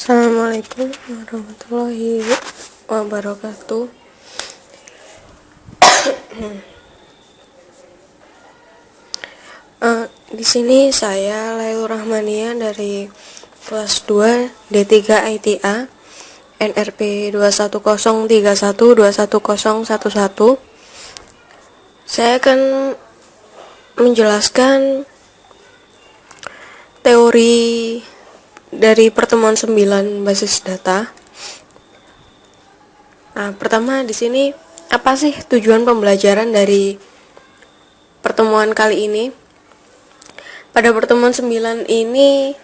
Assalamualaikum warahmatullahi wabarakatuh. Di sini saya Lailur Rahmania dari kelas 2 D3 ITA NRP 21031211011. Saya akan menjelaskan teori dari pertemuan 9 basis data. Nah, pertama di sini apa sih tujuan pembelajaran dari pertemuan kali ini? Pada pertemuan 9 ini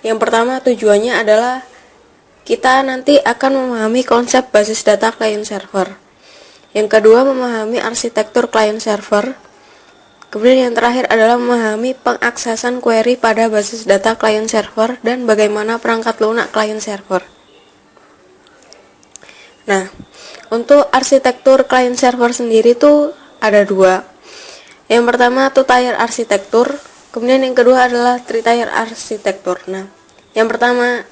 yang pertama tujuannya adalah kita nanti akan memahami konsep basis data client server. Yang kedua memahami arsitektur client server. Kemudian yang terakhir adalah memahami pengaksesan query pada basis data client server dan bagaimana perangkat lunak client server. Nah, untuk arsitektur client server sendiri tuh ada dua. Yang pertama two-tier arsitektur, kemudian yang kedua adalah three-tier arsitektur. Nah, yang pertama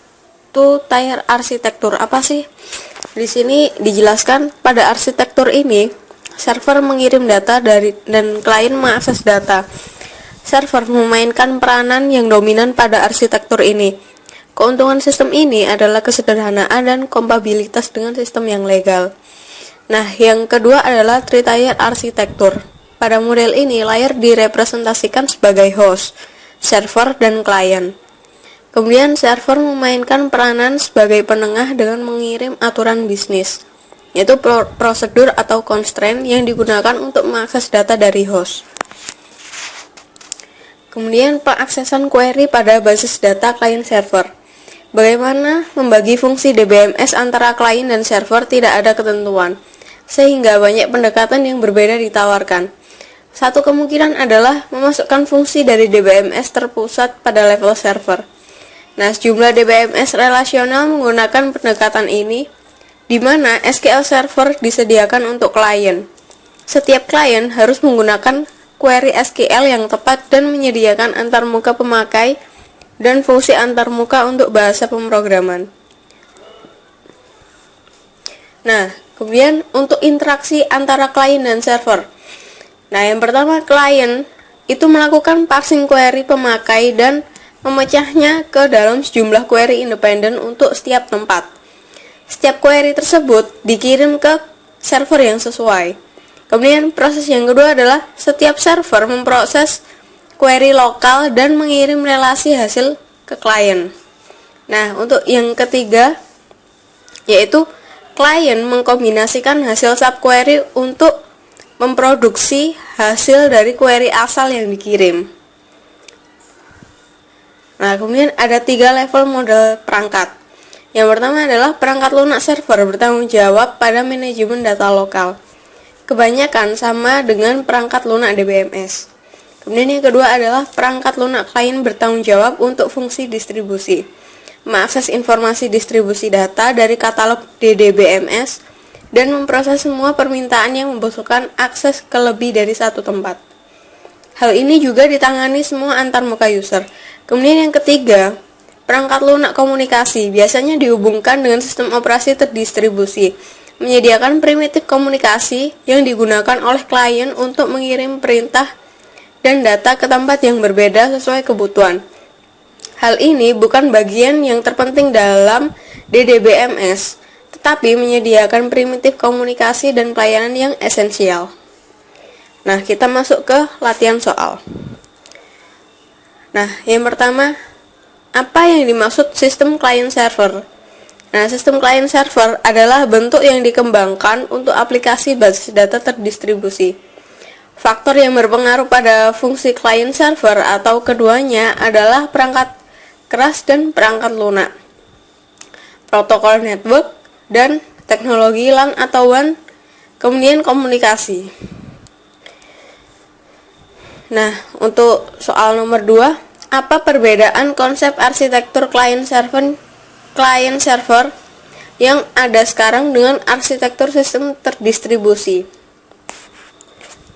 two-tier arsitektur apa sih? Di sini dijelaskan pada arsitektur ini server mengirim data dan klien mengakses data. Server memainkan peranan yang dominan pada arsitektur ini. Keuntungan sistem ini adalah kesederhanaan dan kompatibilitas dengan sistem yang legal. Nah, yang kedua adalah three-tier arsitektur. Pada model ini, layer direpresentasikan sebagai host, server, dan klien. Kemudian, server memainkan peranan sebagai penengah dengan mengirim aturan bisnis, yaitu prosedur atau constraint yang digunakan untuk mengakses data dari host. Kemudian pengaksesan query pada basis data client server. Bagaimana membagi fungsi DBMS antara klien dan server tidak ada ketentuan, sehingga banyak pendekatan yang berbeda ditawarkan. Satu kemungkinan adalah memasukkan fungsi dari DBMS terpusat pada level server. Nah, sejumlah DBMS relasional menggunakan pendekatan ini, di mana SQL Server disediakan untuk klien. Setiap klien harus menggunakan query SQL yang tepat dan menyediakan antarmuka pemakai dan fungsi antarmuka untuk bahasa pemrograman. Nah, kemudian untuk interaksi antara klien dan server. Nah, yang pertama klien itu melakukan parsing query pemakai dan memecahnya ke dalam sejumlah query independen untuk setiap tempat. Setiap query tersebut dikirim ke server yang sesuai. Kemudian proses yang kedua adalah setiap server memproses query lokal dan mengirim relasi hasil ke klien. Nah, untuk yang ketiga yaitu klien mengkombinasikan hasil subquery untuk memproduksi hasil dari query asal yang dikirim. Nah, kemudian ada 3 level model perangkat. Yang pertama adalah perangkat lunak server bertanggung jawab pada manajemen data lokal. Kebanyakan sama dengan perangkat lunak DBMS. Kemudian yang kedua adalah perangkat lunak klien bertanggung jawab untuk fungsi distribusi, mengakses informasi distribusi data dari katalog DDBMS, dan memproses semua permintaan yang membutuhkan akses ke lebih dari satu tempat. Hal ini juga ditangani semua antarmuka user. Kemudian yang ketiga, perangkat lunak komunikasi biasanya dihubungkan dengan sistem operasi terdistribusi, menyediakan primitif komunikasi yang digunakan oleh klien untuk mengirim perintah dan data ke tempat yang berbeda sesuai kebutuhan. Hal ini bukan bagian yang terpenting dalam DDBMS, tetapi menyediakan primitif komunikasi dan pelayanan yang esensial. Nah, kita masuk ke latihan soal. Nah, yang pertama, apa yang dimaksud sistem client server? Nah, sistem client server adalah bentuk yang dikembangkan untuk aplikasi basis data terdistribusi. Faktor yang berpengaruh pada fungsi client server atau keduanya adalah perangkat keras dan perangkat lunak, protokol network, dan teknologi LAN atau WAN, kemudian komunikasi. Nah, untuk soal nomor 2, apa perbedaan konsep arsitektur client server yang ada sekarang dengan arsitektur sistem terdistribusi?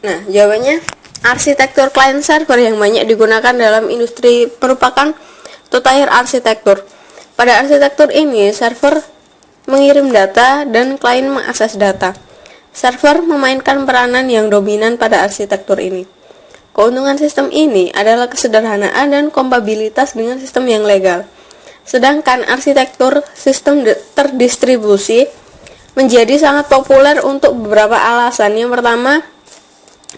Nah, jawabannya arsitektur client server yang banyak digunakan dalam industri merupakan two-tier arsitektur. Pada arsitektur ini, server mengirim data dan klien mengakses data. Server memainkan peranan yang dominan pada arsitektur ini. Keuntungan sistem ini adalah kesederhanaan dan kompatibilitas dengan sistem yang legal. Sedangkan arsitektur sistem terdistribusi menjadi sangat populer untuk beberapa alasan. Yang pertama,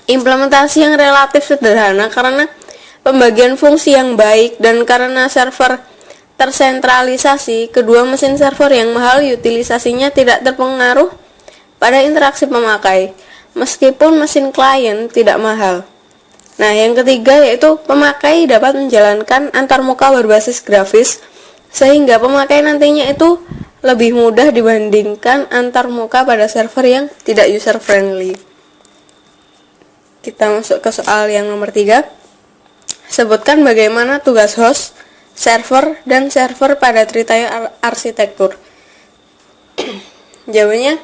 implementasi yang relatif sederhana karena pembagian fungsi yang baik dan karena server tersentralisasi. Kedua, mesin server yang mahal utilisasinya tidak terpengaruh pada interaksi pemakai, meskipun mesin klien tidak mahal. Nah, yang ketiga yaitu pemakai dapat menjalankan antarmuka berbasis grafis, sehingga pemakai nantinya itu lebih mudah dibandingkan antarmuka pada server yang tidak user friendly. Kita masuk ke soal yang nomor 3. Sebutkan bagaimana tugas host, server, dan server pada three-tier arsitektur. Jawabannya,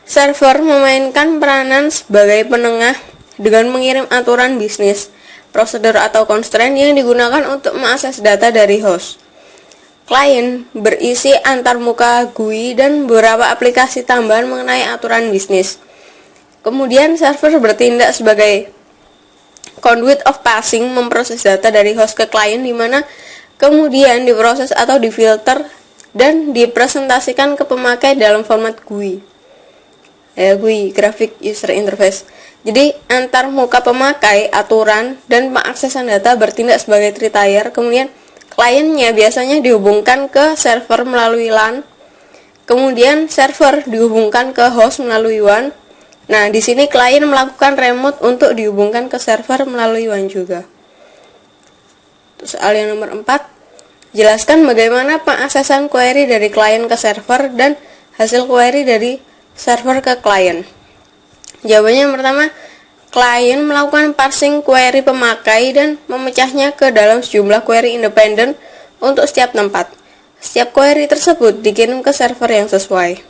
server memainkan peranan sebagai penengah dengan mengirim aturan bisnis, prosedur atau constraint yang digunakan untuk mengakses data dari host. Klien berisi antarmuka GUI dan beberapa aplikasi tambahan mengenai aturan bisnis. Kemudian server bertindak sebagai conduit of passing, memproses data dari host ke klien, di mana kemudian diproses atau difilter dan dipresentasikan ke pemakai dalam format GUI. GUI, Graphic User Interface. Jadi antar muka pemakai, aturan, dan pengaksesan data bertindak sebagai three-tier. Kemudian kliennya biasanya dihubungkan ke server melalui LAN. Kemudian server dihubungkan ke host melalui WAN. Nah, di sini klien melakukan remote untuk dihubungkan ke server melalui WAN juga. Soal yang nomor 4. Jelaskan bagaimana pengaksesan query dari klien ke server dan hasil query dari server ke klien. Jawabannya yang pertama, klien melakukan parsing query pemakai dan memecahnya ke dalam sejumlah query independen untuk setiap tempat. Setiap query tersebut dikirim ke server yang sesuai.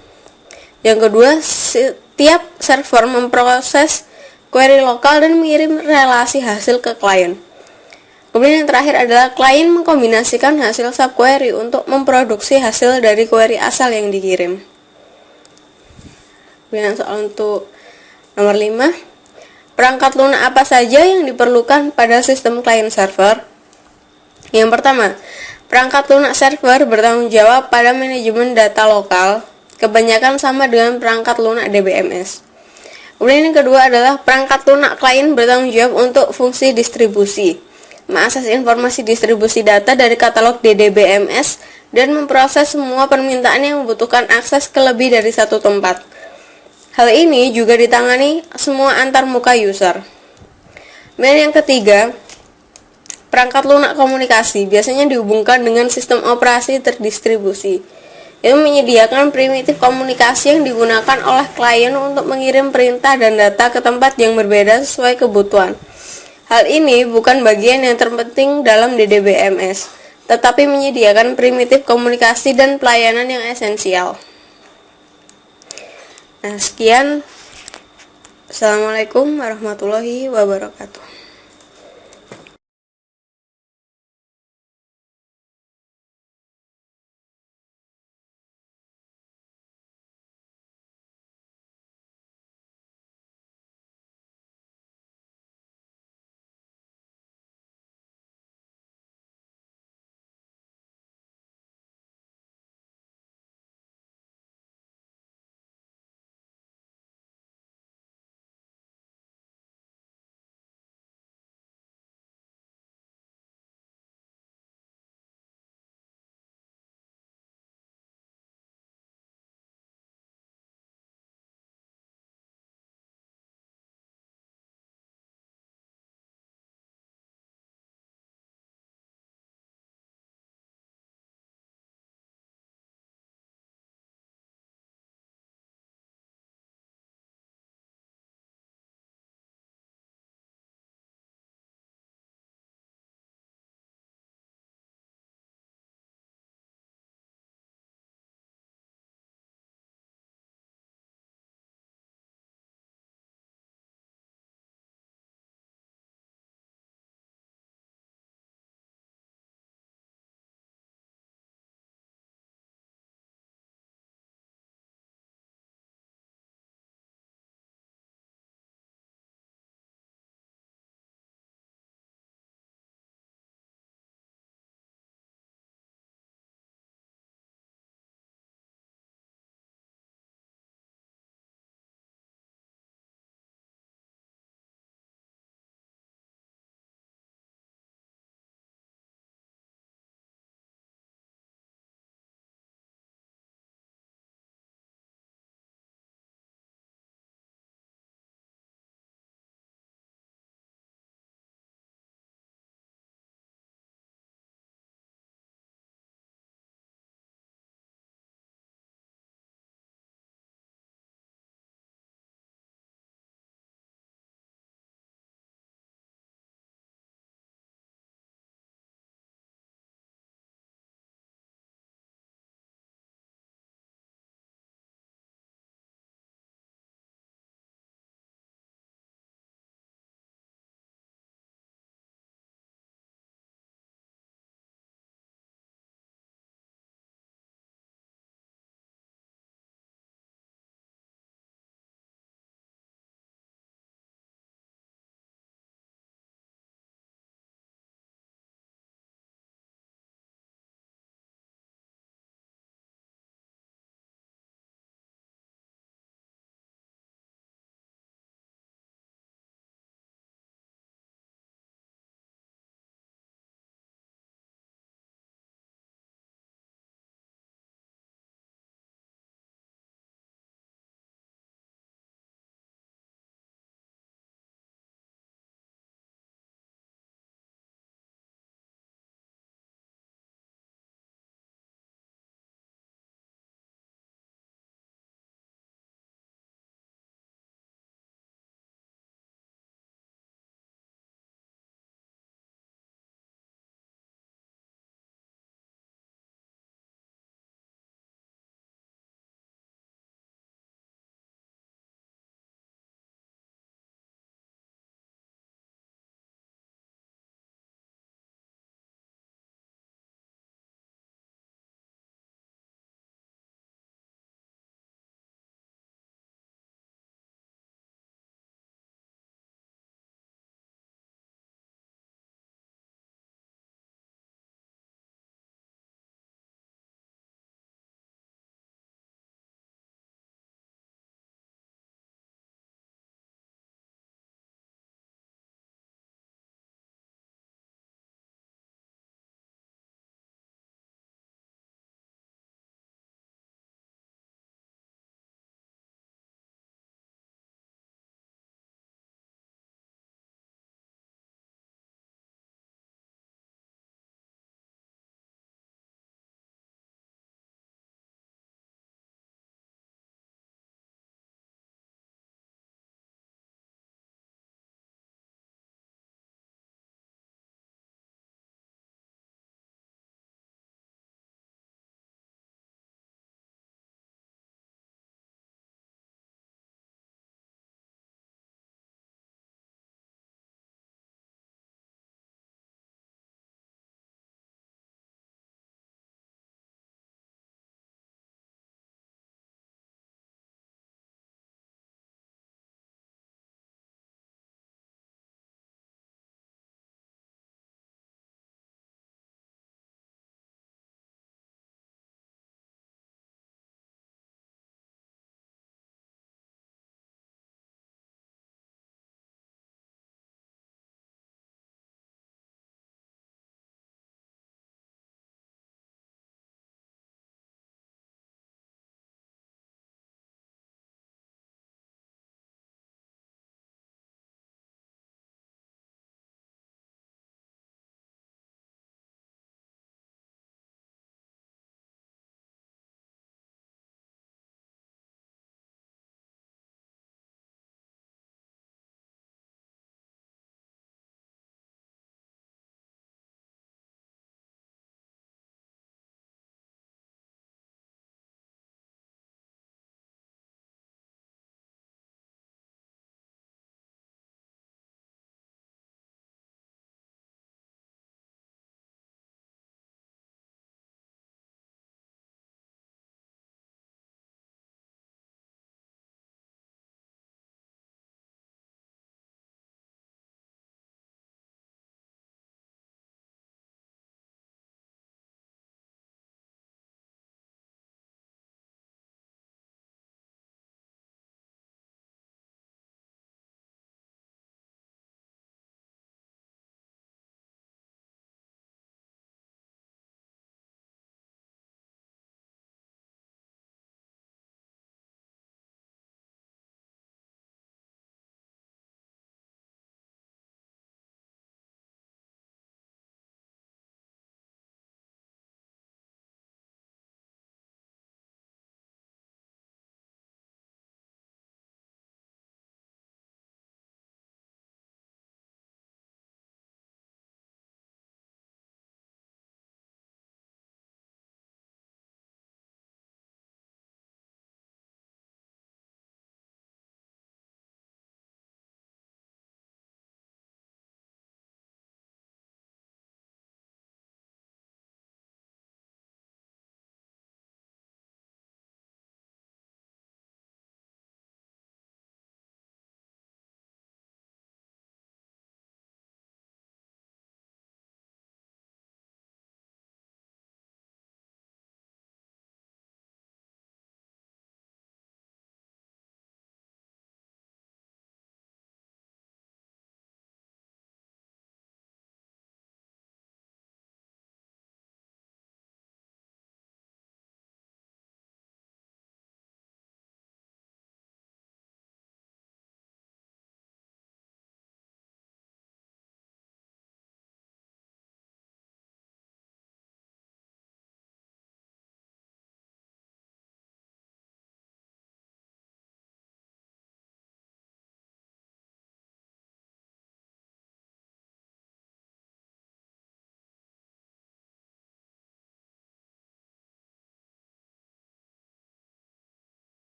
Yang kedua, setiap server memproses query lokal dan mengirim relasi hasil ke klien. Kemudian yang terakhir adalah klien mengkombinasikan hasil subquery untuk memproduksi hasil dari query asal yang dikirim. Kemudian soal untuk nomor 5. Perangkat lunak apa saja yang diperlukan pada sistem klien server? Yang pertama, perangkat lunak server bertanggung jawab pada manajemen data lokal, kebanyakan sama dengan perangkat lunak DBMS. Kemudian yang kedua adalah perangkat lunak klien bertanggung jawab untuk fungsi distribusi, mengakses informasi distribusi data dari katalog DDBMS dan memproses semua permintaan yang membutuhkan akses ke lebih dari satu tempat. Hal ini juga ditangani semua antarmuka user. Kemudian yang ketiga, perangkat lunak komunikasi biasanya dihubungkan dengan sistem operasi terdistribusi yang menyediakan primitif komunikasi yang digunakan oleh klien untuk mengirim perintah dan data ke tempat yang berbeda sesuai kebutuhan. Hal ini bukan bagian yang terpenting dalam DDBMS, tetapi menyediakan primitif komunikasi dan pelayanan yang esensial. Nah, sekian. Assalamualaikum warahmatullahi wabarakatuh.